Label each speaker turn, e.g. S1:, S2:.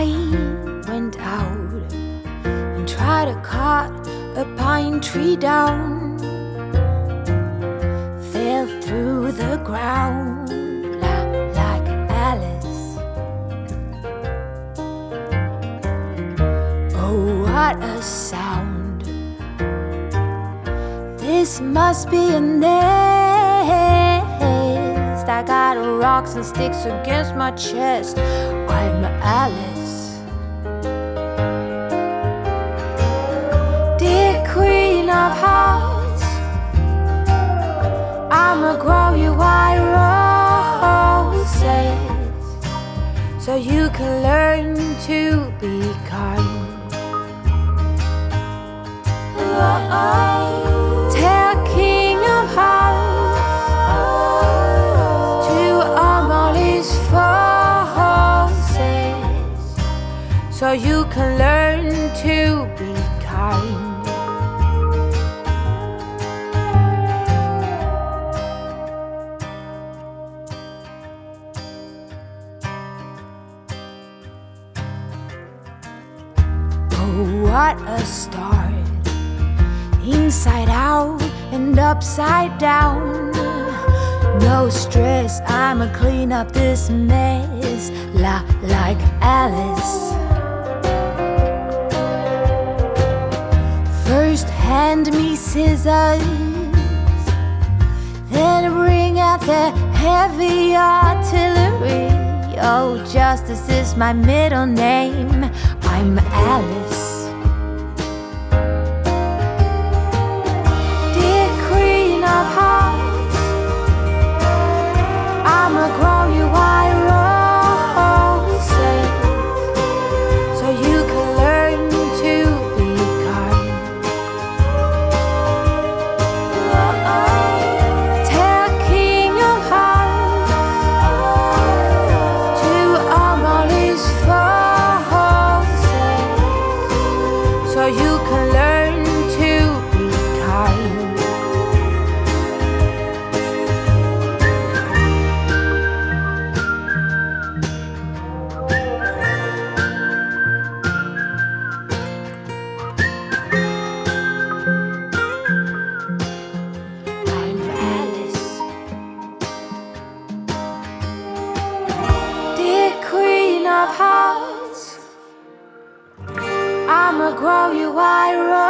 S1: I went out and tried to cut a pine tree down, fell through the ground like Alice. Oh, what a sound! This must be a nest. I got rocks and sticks against my chest. I'm Alice, dear queen of hearts. I'ma grow you white roses so you can learn to be kind. Tell king of hearts to arm all his forces so you can learn to be kind. Oh, what a start! Inside out and upside down. No stress, I'ma clean up this mess like Alice. First hand me scissors, then bring out the heavy artillery. Oh, justice is my middle name. I'm Alice. I'ma grow you white roses so you can learn to be kind. Tell king of hearts to arm all his forces so you can learn to be kind. I'ma grow you white roses